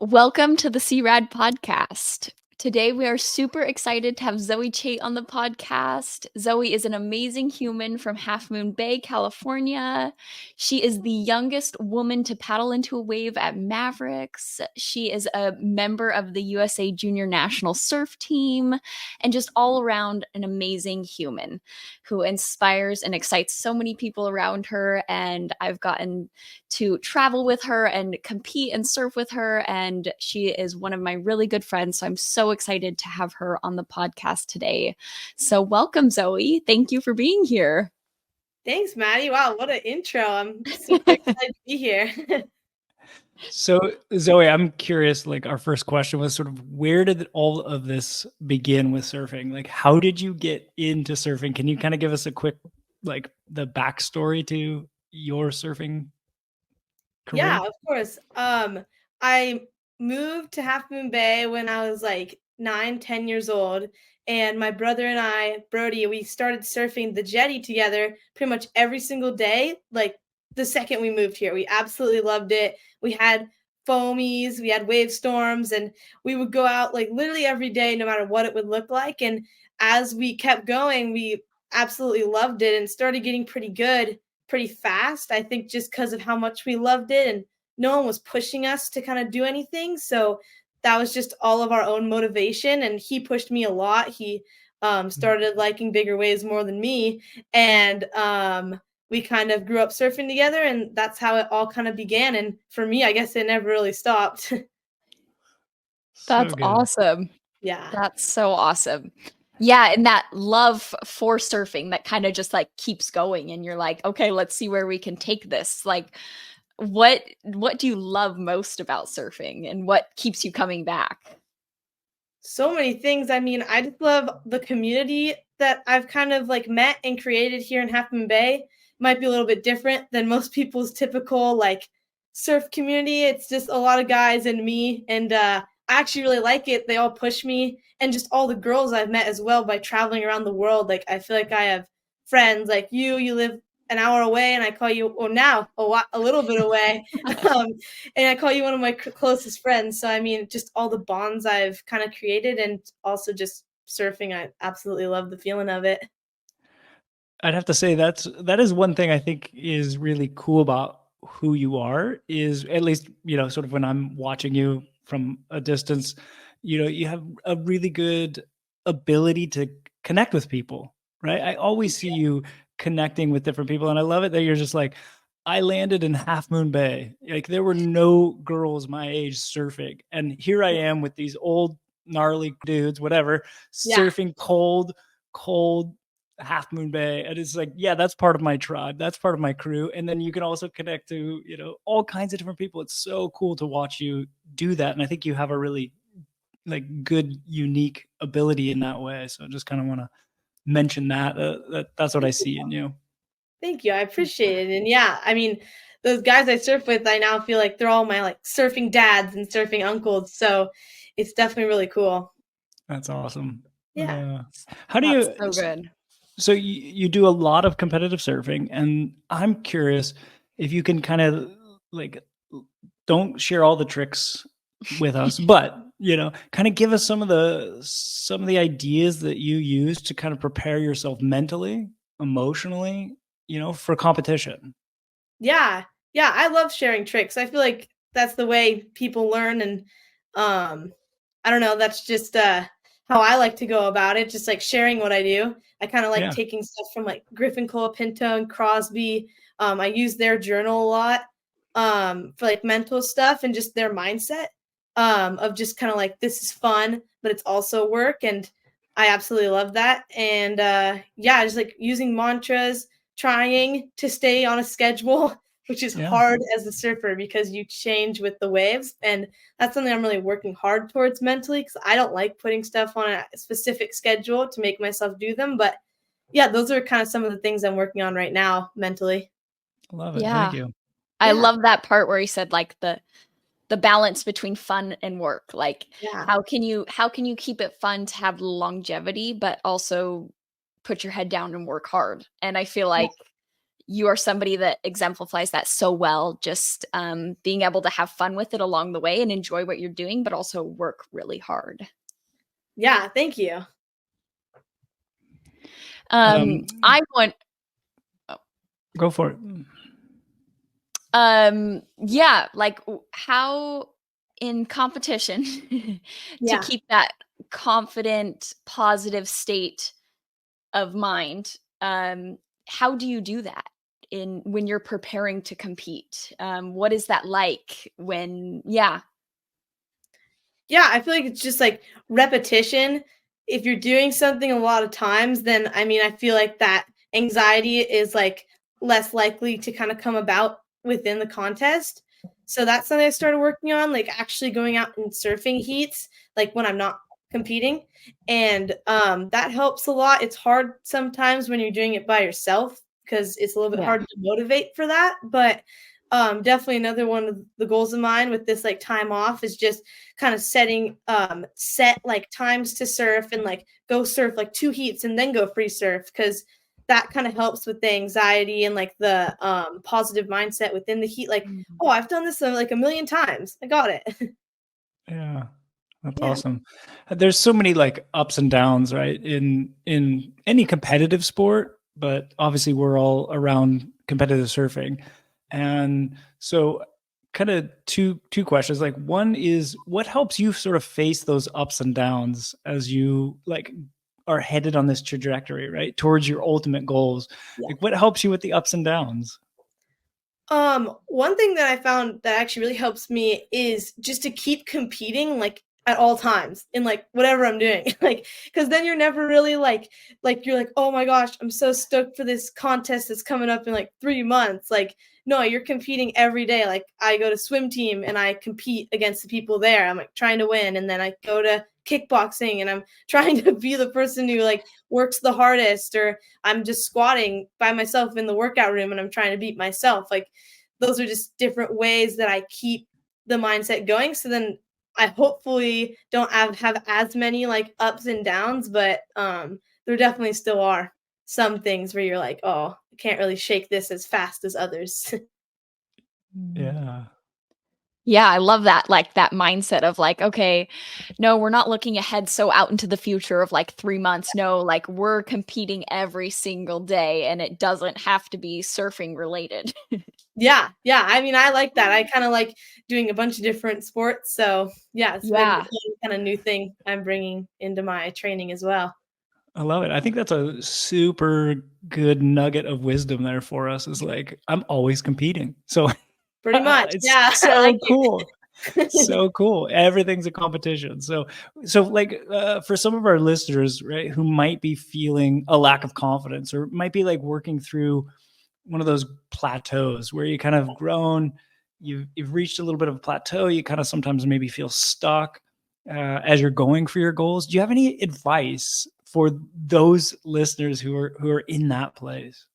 Welcome to the Sea Rad Podcast. Today, we are super excited to have Zoe Chait on the podcast. Zoe is an amazing human from Half Moon Bay, California. She is the youngest woman to paddle into a wave at Mavericks. She is a member of the USA Junior National Surf Team and just all around an amazing human who inspires and excites so many people around her. And I've gotten to travel with her and compete and surf with her. And she is one of my really good friends. So I'm so excited to have her on the podcast today. So welcome, Zoe. Thank you for being here. Thanks, Maddie. Wow, what an intro. I'm super excited to be here. So, Zoe, I'm curious, like our first question was sort of where did all of this begin with surfing? Like, how did you get into surfing? Can you kind of give us a quick, like the backstory to your surfing career? Yeah, of course. I moved to Half Moon Bay when I was like 9, 10 years old. And my brother and I, Brody, we started surfing the jetty together pretty much every single day. Like the second we moved here, we absolutely loved it. We had foamies, we had wave storms, and we would go out like literally every day, no matter what it would look like. And as we kept going, we absolutely loved it and started getting pretty good pretty fast. I think just because of how much we loved it and no one was pushing us to kind of do anything. So that was just all of our own motivation. And he pushed me a lot. He started liking bigger waves more than me. And we kind of grew up surfing together. And that's how it all kind of began. And for me, I guess it never really stopped. That's awesome. Yeah. That's so awesome. Yeah, and that love for surfing that kind of just like keeps going and you're like, okay, let's see where we can take this. Like what do you love most about surfing and what keeps you coming back? So many things. I mean, I just love the community that I've kind of like met and created here in Half Moon Bay. Might be a little bit different than most people's typical like surf community. It's just a lot of guys and me, and I actually really like it. They all push me, and just all the girls I've met as well by traveling around the world. Like I feel like I have friends like you. You live an hour away, and I call you, well, now a little bit away, and I call you one of my closest friends. So I mean, just all the bonds I've kind of created, and also just surfing. I absolutely love the feeling of it. I'd have to say that is one thing I think is really cool about who you are, is at least, sort of when I'm watching you from a distance, you have a really good ability to connect with people, right? I always see you connecting with different people, and I love it that you're just like, I landed in Half Moon Bay. Like there were no girls my age surfing, and here I am with these old gnarly dudes, whatever, surfing cold Half Moon Bay. And it's like, yeah, that's part of my tribe. That's part of my crew. And then you can also connect to, all kinds of different people. It's so cool to watch you do that. And I think you have a really like good, unique ability in that way. So I just kind of want to mention that's what I see in you. Thank you. I appreciate it. And yeah, I mean, those guys I surf with, I now feel like they're all my like surfing dads and surfing uncles. So it's definitely really cool. That's awesome. Yeah. How do you? So good. So you do a lot of competitive surfing, and I'm curious if you can kind of like, don't share all the tricks with us, but kind of give us some of the ideas that you use to kind of prepare yourself mentally, emotionally, for competition. Yeah. Yeah. I love sharing tricks. I feel like that's the way people learn. And I don't know, that's just how I like to go about it. Just like sharing what I do. I kind of like taking stuff from like Griffin Colapinto and Crosby. I use their journal a lot for like mental stuff and just their mindset of just kind of like, this is fun, but it's also work. And I absolutely love that. And just like using mantras, trying to stay on a schedule, which is hard as a surfer because you change with the waves. And that's something I'm really working hard towards mentally, because I don't like putting stuff on a specific schedule to make myself do them. But yeah, those are kind of some of the things I'm working on right now mentally. Love it. Thank you. I love that part where you said like the balance between fun and work. Like how can you keep it fun to have longevity, but also put your head down and work hard? And I feel like you are somebody that exemplifies that so well, just being able to have fun with it along the way and enjoy what you're doing, but also work really hard. Yeah, thank you. I want Go for it. Yeah, like how in competition to keep that confident, positive state of mind, how do you do that when you're preparing to compete? What is that like when Yeah, I feel like it's just like repetition. If you're doing something a lot of times, then I mean, I feel like that anxiety is like less likely to kind of come about within the contest. So that's something I started working on, like actually going out and surfing heats, like when I'm not competing. And that helps a lot. It's hard sometimes when you're doing it by yourself because it's a little bit hard to motivate for that. But definitely another one of the goals of mine with this like time off is just kind of setting set like times to surf and like go surf like 2 heats and then go free surf, because that kind of helps with the anxiety and like the positive mindset within the heat, like, oh, I've done this like a million times, I got it. Yeah, that's awesome. There's so many like ups and downs, right? In any competitive sport, but obviously we're all around competitive surfing. And so kind of two questions. Like one is, what helps you sort of face those ups and downs as you like are headed on this trajectory, right? Towards your ultimate goals. Like what helps you with the ups and downs? One thing that I found that actually really helps me is just to keep competing like at all times in like whatever I'm doing. Like, because then you're never really like you're like, oh my gosh, I'm so stoked for this contest that's coming up in like 3 months. Like, no, you're competing every day. Like I go to swim team and I compete against the people there. I'm like trying to win. And then I go to kickboxing and I'm trying to be the person who like works the hardest, or I'm just squatting by myself in the workout room and I'm trying to beat myself. Like those are just different ways that I keep the mindset going. So then I hopefully don't have as many like ups and downs, but there definitely still are some things where you're like, oh, I can't really shake this as fast as others. Yeah. Yeah, I love that, like, that mindset of, like, "Okay, no, we're not looking ahead so out into the future of, like, 3 months. No, like, we're competing every single day, and it doesn't have to be surfing related." Yeah. I mean, I like that. I kind of like doing a bunch of different sports. So yeah, it's been a kind of new thing I'm bringing into my training as well. I love it. I think that's a super good nugget of wisdom there for us, is like, I'm always competing. So Pretty much. it's Yeah. I so like cool. it. So cool. Everything's a competition. So like for some of our listeners, right, who might be feeling a lack of confidence or might be like working through one of those plateaus where you kind of grown, you've reached a little bit of a plateau, you kind of sometimes maybe feel stuck as you're going for your goals. Do you have any advice for those listeners who are in that place?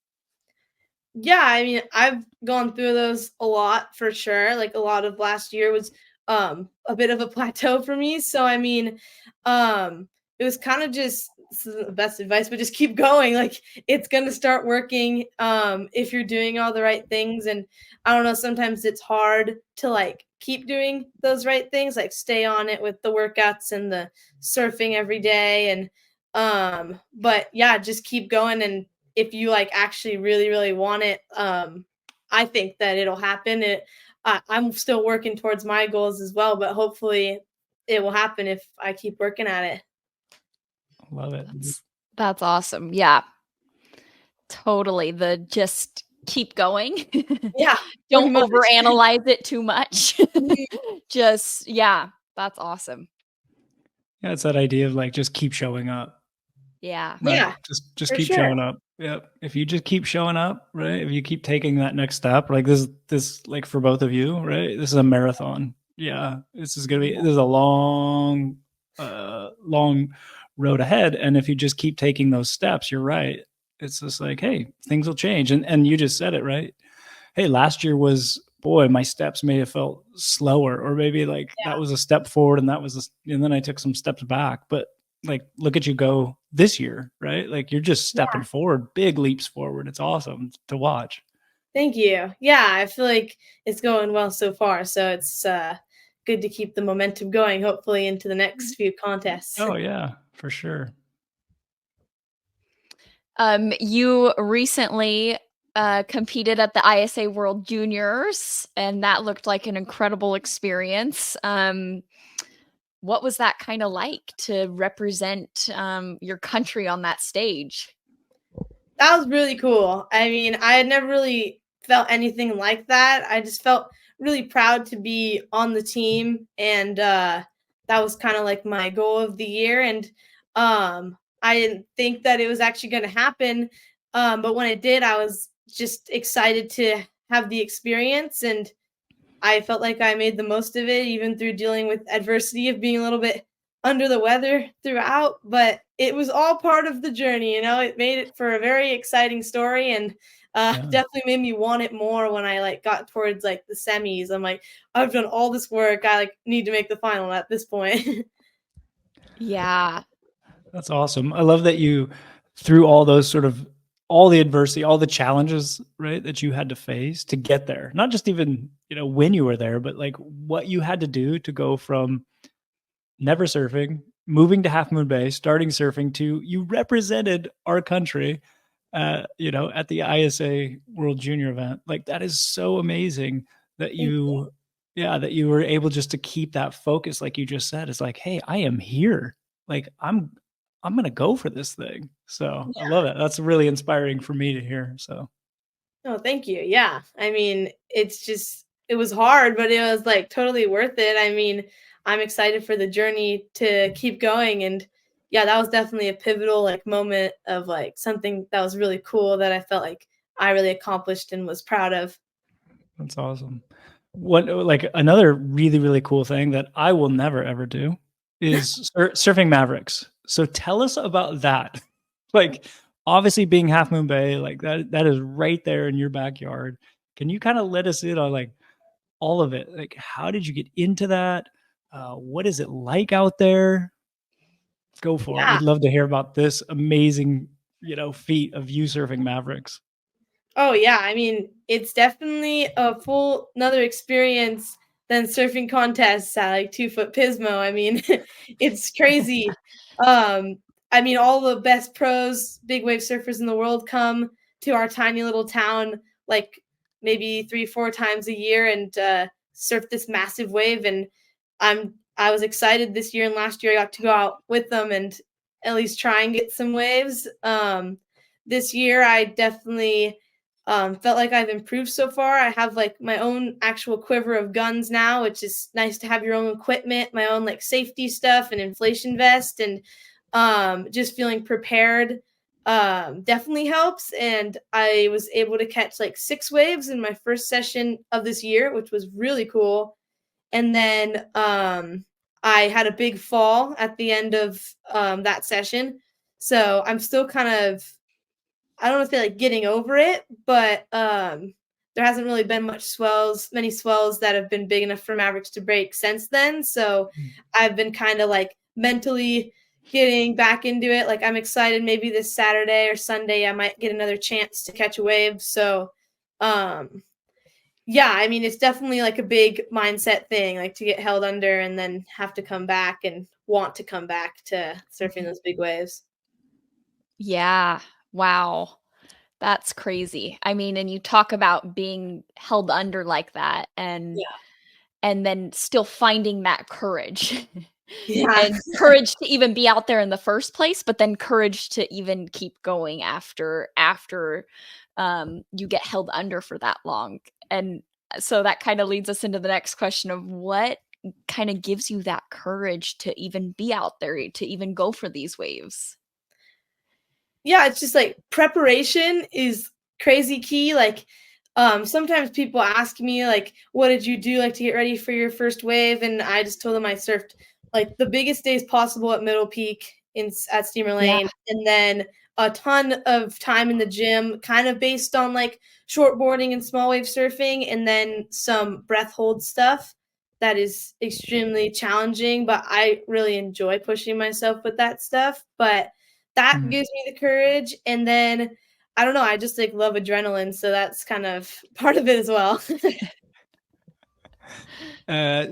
Yeah, I mean, I've gone through those a lot for sure. Like a lot of last year was a bit of a plateau for me. So I mean, it was kind of just, this isn't the best advice, but just keep going. Like it's gonna start working if you're doing all the right things. And I don't know, sometimes it's hard to like keep doing those right things, like stay on it with the workouts and the surfing every day. And but yeah, just keep going. And if you like actually really, really want it, I think that it'll happen. I'm still working towards my goals as well, but hopefully it will happen if I keep working at it. Love it. That's awesome. Yeah. Totally. The just keep going. Yeah. Don't overanalyze it too much. Just that's awesome. Yeah, it's that idea of like just keep showing up. Yeah. Right? Yeah. Just keep showing up. Yep. If you just keep showing up, right? If you keep taking that next step, like this like for both of you, right? This is a marathon. Yeah. This is a long road ahead. And if you just keep taking those steps, you're right. It's just like, hey, things will change. And you just said it, right? Hey, last year was, boy, my steps may have felt slower, or maybe like that was a step forward and and then I took some steps back. But like, look at you go this year, right? Like you're just stepping forward, big leaps forward. It's awesome to watch. Thank you. Yeah, I feel like it's going well so far. So it's good to keep the momentum going, hopefully, into the next few contests. Oh yeah, for sure. You recently competed at the ISA World Juniors, and that looked like an incredible experience. What was that kind of like to represent your country on that stage? That was really cool. I mean, I had never really felt anything like that. I just felt really proud to be on the team, and that was kind of like my goal of the year. And I didn't think that it was actually going to happen, but when it did, I was just excited to have the experience, and I felt like I made the most of it, even through dealing with adversity of being a little bit under the weather throughout. But it was all part of the journey, you know. It made it for a very exciting story, and Yeah. definitely made me want it more when I like got towards like the semis. I'm like, I've done all this work. I like need to make the final at this point. Yeah. That's awesome. I love that you, through all those sort of all the adversity, all the challenges, right, that you had to face to get there. Not just even, when you were there, but like what you had to do to go from never surfing, moving to Half Moon Bay, starting surfing to you represented our country, at the ISA World Junior event. Like that is so amazing that Thank you. that you were able just to keep that focus, like you just said. It's like, hey, I am here. Like I'm gonna go for this thing. So I love it. That's really inspiring for me to hear. So Oh, thank you. Yeah. I mean, it was hard, but it was like totally worth it. I mean, I'm excited for the journey to keep going. And yeah, that was definitely a pivotal like moment of like something that was really cool that I felt like I really accomplished and was proud of. that's awesome. What like another really, really cool thing that I will never ever do is surfing Mavericks. So tell us about that. Like obviously being Half Moon Bay, like that is right there in your backyard. Can you kind of let us in on like all of it? Like how did you get into that? What is it like out there? Go for it. Yeah. We'd love to hear about this amazing, feat of you surfing Mavericks. Oh yeah, I mean, it's definitely a full another experience than surfing contests at like 2 foot Pismo. I mean, it's crazy. Um, I mean, all the best pros, big wave surfers in the world come to our tiny little town like maybe 3, 4 times a year and surf this massive wave. And I was excited this year and last year I got to go out with them and at least try and get some waves. This year I definitely felt like I've improved so far. I have like my own actual quiver of guns now, which is nice to have your own equipment, my own like safety stuff and inflation vest, and just feeling prepared definitely helps. And I was able to catch like 6 waves in my first session of this year, which was really cool. And then I had a big fall at the end of that session. So I'm still kind of I don't know if they're like getting over it, but there hasn't really been many swells that have been big enough for Mavericks to break since then. So I've been kind of like mentally getting back into it. Like I'm excited maybe this Saturday or Sunday I might get another chance to catch a wave. So yeah, I mean it's definitely like a big mindset thing, like to get held under and then have to come back and want to come back to surfing those big waves. Yeah. Wow. That's crazy. I mean, and you talk about being held under like that and then still finding that courage. Yeah. And courage to even be out there in the first place, but then courage to even keep going after you get held under for that long. And so that kind of leads us into the next question of what kind of gives you that courage to even be out there, to even go for these waves? Yeah, it's just like preparation is crazy key. Like, sometimes people ask me like, "What did you do like to get ready for your first wave?" And I just told them I surfed like the biggest days possible at Middle Peak at Steamer Yeah. Lane, and then a ton of time in the gym, kind of based on like shortboarding and small wave surfing, and then some breath hold stuff that is extremely challenging. But I really enjoy pushing myself with that stuff. But that Mhm. gives me the courage, and then I don't know. I just like love adrenaline, so that's kind of part of it as well.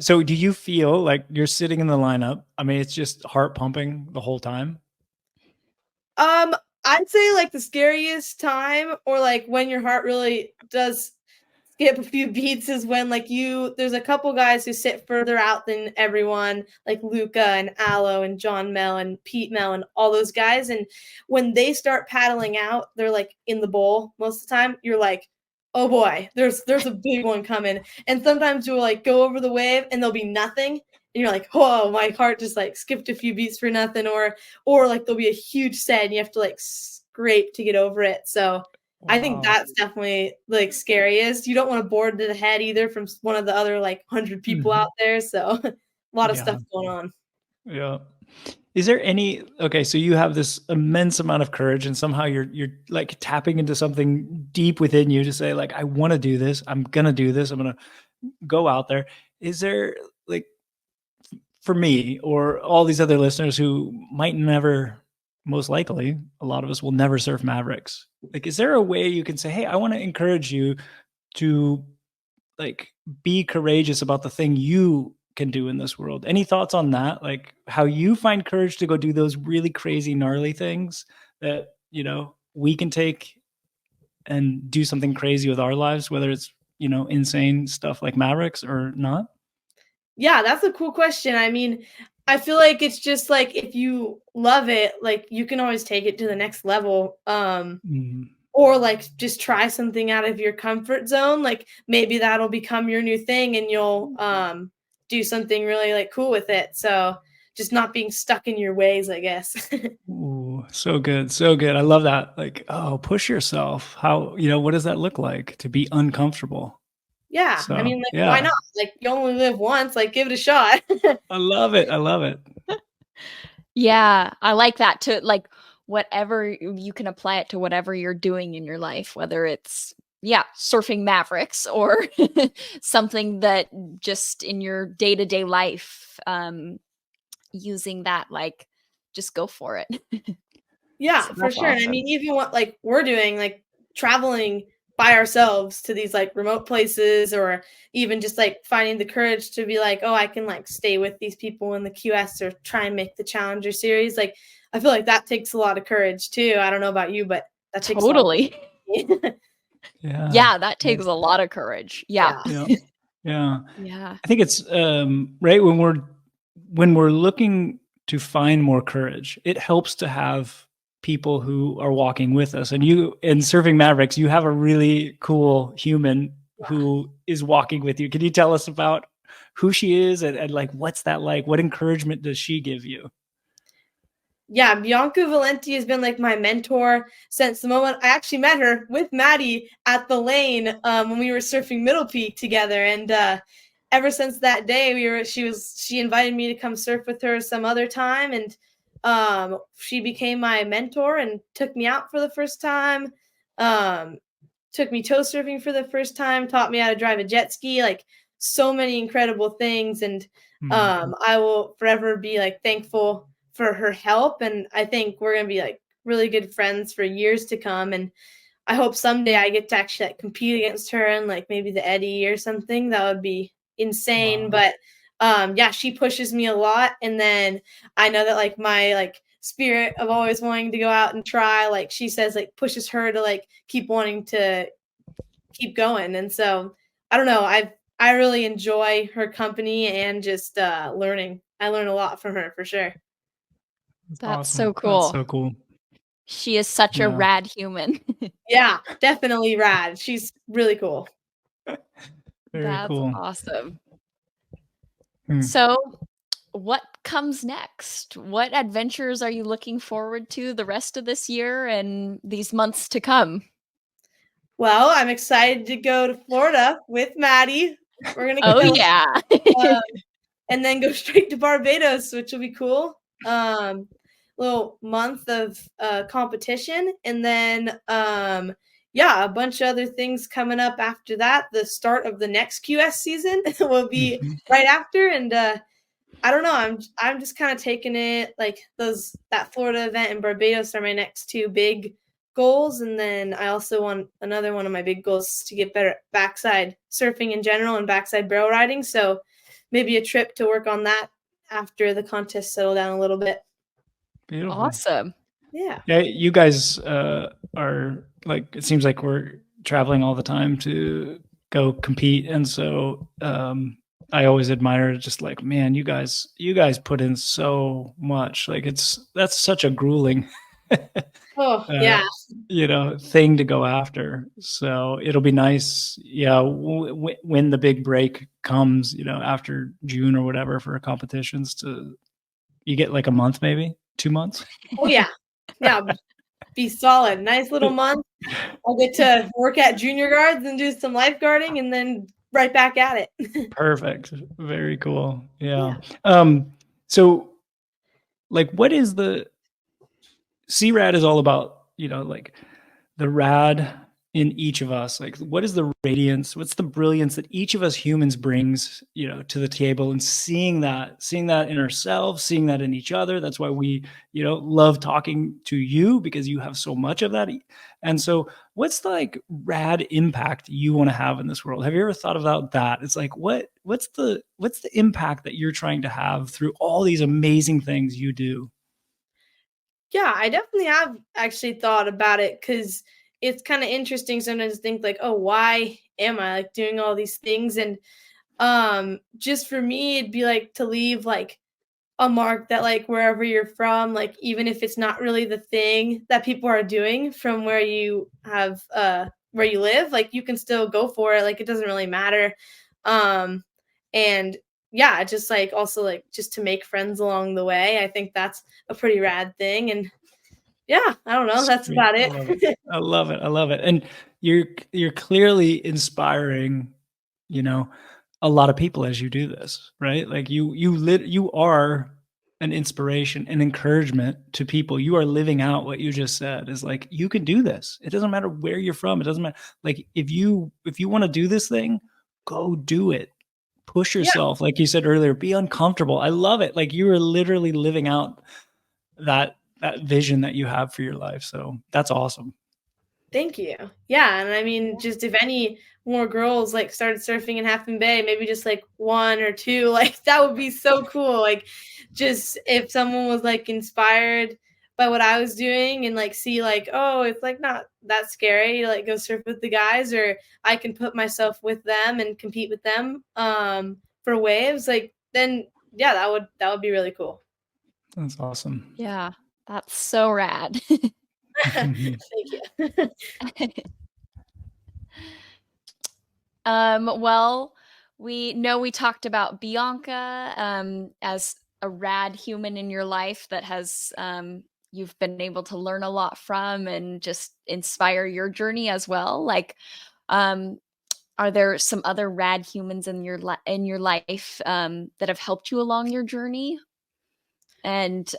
So do you feel like you're sitting in the lineup? I mean, it's just heart pumping the whole time. I'd say like the scariest time, or like when your heart really does skip a few beats, is when like there's a couple guys who sit further out than everyone, like Luca and Aloe and John Mel and Pete Mel and all those guys. And when they start paddling out, they're like in the bowl most of the time. You're like, oh boy, there's a big one coming. And sometimes you'll like go over the wave and there'll be nothing. And you're like, whoa, my heart just like skipped a few beats for nothing. Or like there'll be a huge set and you have to like scrape to get over it. So I think that's definitely like scariest. You don't want to board to the head either from one of the other like 100 people out there. So a lot of stuff going on. Yeah. Is there okay, so you have this immense amount of courage and somehow you're like tapping into something deep within you to say like, I want to do this. I'm going to do this. I'm going to go out there. Is there like, for me or all these other listeners who might never, most likely, a lot of us will never surf Mavericks. Like, is there a way you can say, hey, I want to encourage you to like be courageous about the thing you can do in this world? Any thoughts on that? Like how you find courage to go do those really crazy, gnarly things that, we can take and do something crazy with our lives, whether it's, insane stuff like Mavericks or not? Yeah, that's a cool question. I mean, I feel like it's just like if you love it, like you can always take it to the next level. Or like just try something out of your comfort zone. Like maybe that'll become your new thing and you'll do something really like cool with it. So just not being stuck in your ways, I guess. Ooh, so good. So good. I love that. Like, oh, push yourself. How, what does that look like to be uncomfortable? Yeah. So, I mean, like, yeah. why not? Like you only live once, like give it a shot. I love it. I love it. Yeah, I like that too. Like whatever you can apply it to whatever you're doing in your life, whether it's surfing Mavericks or something that just in your day-to-day life, using that, like just go for it. Yeah, So for that's sure. And I awesome. mean, even what like we're doing, like traveling by ourselves to these like remote places, or even just like finding the courage to be like, oh, I can like stay with these people in the QS or try and make the Challenger series. Like, I feel like that takes a lot of courage too. I don't know about you, but that takes Totally. Yeah. That takes a lot of courage. Yeah. Yeah. Yeah. Yeah. I think it's right when we're looking to find more courage, it helps to have people who are walking with us. And you, in Surfing Mavericks, you have a really cool human who is walking with you. Can you tell us about who she is and like what's that like? What encouragement does she give you? Yeah, Bianca Valenti has been like my mentor since the moment I actually met her with Maddie at the lane when we were surfing Middle Peak together. And ever since that day, she invited me to come surf with her some other time, and she became my mentor and took me out for the first time. Took me tow surfing for the first time, taught me how to drive a jet ski, like so many incredible things. And I will forever be like thankful for her help. And I think we're going to be like really good friends for years to come. And I hope someday I get to actually like compete against her and like maybe the Eddie or something. That would be insane. Wow. But she pushes me a lot. And then I know that like my like spirit of always wanting to go out and try, like she says, like pushes her to like keep wanting to keep going. And so I don't know, I really enjoy her company and just learning. I learn a lot from her for sure. That's Awesome. so cool. That's so cool. She is such a rad human. Yeah, definitely rad. She's really cool. Very cool. Awesome. So what comes next? What adventures are you looking forward to the rest of this year and these months to come? Well, I'm excited to go to Florida with Maddie. We're gonna and then go straight to Barbados, which will be cool. Little month of competition, and then a bunch of other things coming up after that. The start of the next QS season will be right after, and I don't know. I'm just kind of taking it like that Florida event and Barbados are my next two big goals. And then I also want another one of my big goals to get better at backside surfing in general and backside barrel riding. So maybe a trip to work on that after the contest settle down a little bit. Beautiful. Awesome. Yeah. Yeah, you guys are like, it seems like we're traveling all the time to go compete, and so I always admire just like, man, you guys put in so much. Like that's such a grueling Oh, yeah. Thing to go after. So it'll be nice, yeah, when the big break comes, after June or whatever for competitions, you get like a month, maybe 2 months. Oh, yeah. Yeah. Be solid. Nice little month. I'll get to work at junior guards and do some lifeguarding and then right back at it. Perfect. Very cool. Yeah. So like, what is the Sea Rad is all about, like the rad in each of us? Like, what is the radiance? What's the brilliance that each of us humans brings, to the table, and seeing that in ourselves, seeing that in each other. That's why we, love talking to you, because you have so much of that. And so what's the like rad impact you want to have in this world? Have you ever thought about that? It's like, what's the impact that you're trying to have through all these amazing things you do? Yeah, I definitely have actually thought about it, because it's kind of interesting sometimes to think like, oh, why am I like doing all these things? And just for me, it'd be like to leave like a mark that like wherever you're from, like even if it's not really the thing that people are doing from where you live, like you can still go for it. Like it doesn't really matter. And yeah, just like also like just to make friends along the way. I think that's a pretty rad thing. And yeah, I don't know. That's Sweet. about I love it. I love it. I love it. And you're clearly inspiring, a lot of people as you do this, right? Like you are an inspiration, an encouragement to people. You are living out what you just said, is like, you can do this. It doesn't matter where you're from. It doesn't matter. Like if you want to do this thing, go do it. Push Yeah. yourself. Like you said earlier, be uncomfortable. I love it. Like you are literally living out that vision that you have for your life. So that's awesome. Thank you. Yeah, and I mean, just if any more girls like started surfing in Half Moon Bay, maybe just like one or two, like that would be so cool. Like, just if someone was like inspired by what I was doing and like see like, oh, it's like not that scary to like go surf with the guys, or I can put myself with them and compete with them for waves. Like, then yeah, that would be really cool. That's awesome. Yeah, that's so rad. Thank you. Well, we know we talked about Bianca as a rad human in your life that has you've been able to learn a lot from and just inspire your journey as well. Like, are there some other rad humans in your life that have helped you along your journey? And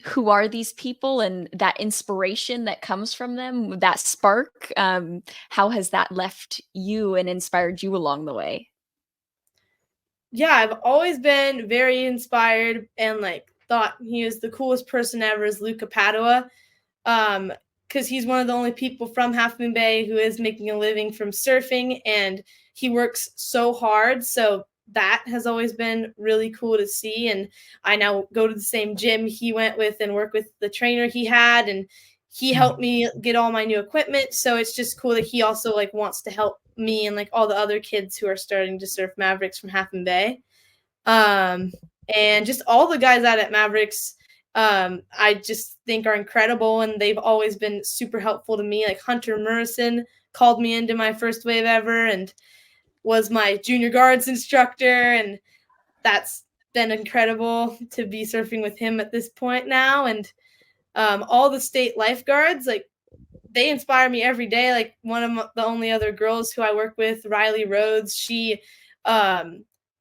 who are these people, and that inspiration that comes from them, that spark, how has that left you and inspired you along the way? Yeah, I've always been very inspired and like thought he was the coolest person ever is Luca Padua. Because he's one of the only people from Half Moon Bay who is making a living from surfing, and he works so hard. So that has always been really cool to see. And I now go to the same gym he went with and work with the trainer he had, and he helped me get all my new equipment. So it's just cool that he also like wants to help me and like all the other kids who are starting to surf Mavericks from Half Moon Bay. And just all the guys out at Mavericks, I just think are incredible, and they've always been super helpful to me. Like Hunter Murrison called me into my first wave ever and was my junior guards instructor, and that's been incredible to be surfing with him at this point now. And all the state lifeguards, like they inspire me every day. Like one of the only other girls who I work with, Riley Rhodes, she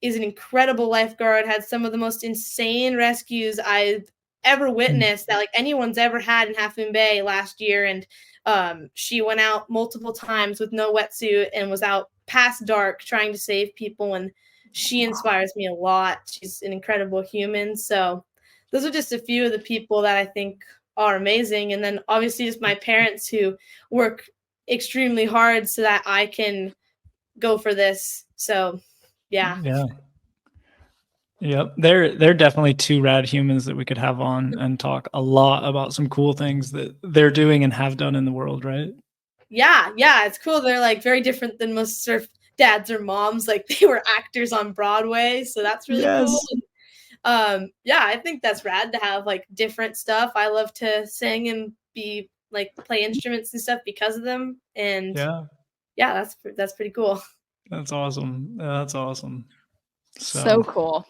is an incredible lifeguard, had some of the most insane rescues I've ever witnessed that like anyone's ever had in Half Moon Bay last year. And she went out multiple times with no wetsuit and was out past dark trying to save people. And she inspires me a lot. She's an incredible human. So those are just a few of the people that I think are amazing. And then obviously just my parents who work extremely hard so that I can go for this. So yeah. Yep. They're definitely two rad humans that we could have on and talk a lot about some cool things that they're doing and have done in the world, right? Yeah, it's cool. They're like very different than most surf dads or moms. Like they were actors on Broadway, so that's really cool. And, yeah, I think that's rad to have like different stuff. I love to sing and be like play instruments and stuff because of them. And yeah, that's pretty cool. That's awesome. That's awesome. So cool.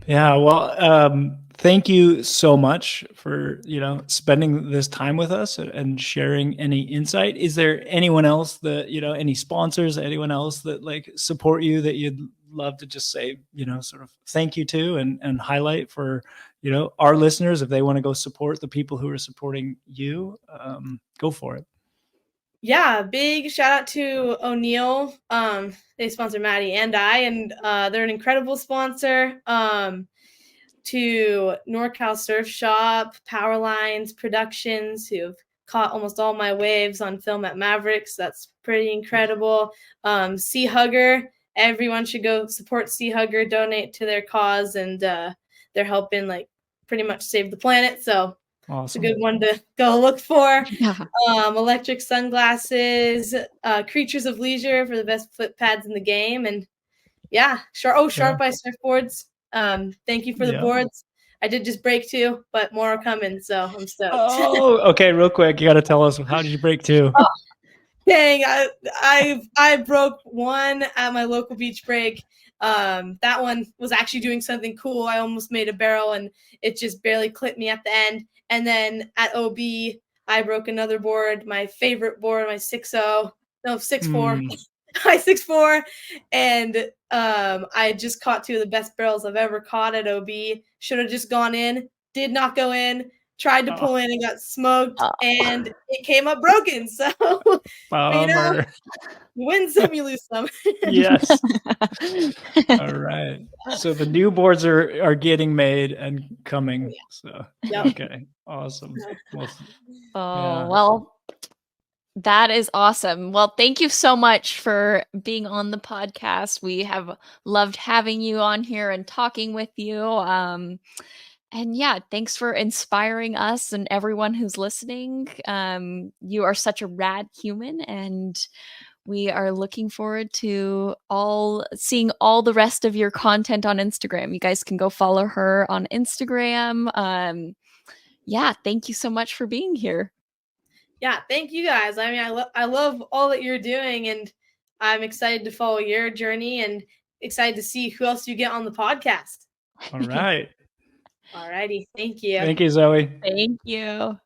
Yeah, well, thank you so much for, spending this time with us and sharing any insight. Is there anyone else that, any sponsors, anyone else that like support you that you'd love to just say, sort of thank you to and highlight for, our listeners, if they want to go support the people who are supporting you, go for it. Yeah, big shout out to O'Neill. They sponsor Maddie and I, and they're an incredible sponsor. To NorCal Surf Shop, Powerlines Productions, who've caught almost all my waves on film at Mavericks. That's pretty incredible. Sea Hugger, everyone should go support Sea Hugger, donate to their cause, and they're helping like pretty much save the planet. So awesome. It's a good one to go look for. Yeah. Electric Sunglasses, Creatures of Leisure for the best flip pads in the game. And yeah, Sharp Eye Surfboards. Thank you for the boards. I did just break 2, but more are coming, so I'm stoked. Oh, okay. Real quick, you got to tell us, how did you break 2? Oh, dang, I broke 1 at my local beach break. That one was actually doing something cool. I almost made a barrel, and it just barely clipped me at the end. And then at OB, I broke another board, my favorite board, my 6.4. My 6.4, and I just caught 2 of the best barrels I've ever caught at OB. Should have just gone in, did not go in, tried to pull in and got smoked, and it came up broken. So, you win some, you lose some. Yes. All right. So the new boards are getting made and coming. So okay, awesome. Well, that is awesome. Well, thank you so much for being on the podcast. We have loved having you on here and talking with you. And yeah, thanks for inspiring us and everyone who's listening. You are such a rad human, and we are looking forward to seeing all the rest of your content on Instagram. You guys can go follow her on Instagram. Yeah, thank you so much for being here. Yeah, thank you guys. I mean, I love all that you're doing, and I'm excited to follow your journey and excited to see who else you get on the podcast. All right. All righty. Thank you. Thank you, Zoe. Thank you.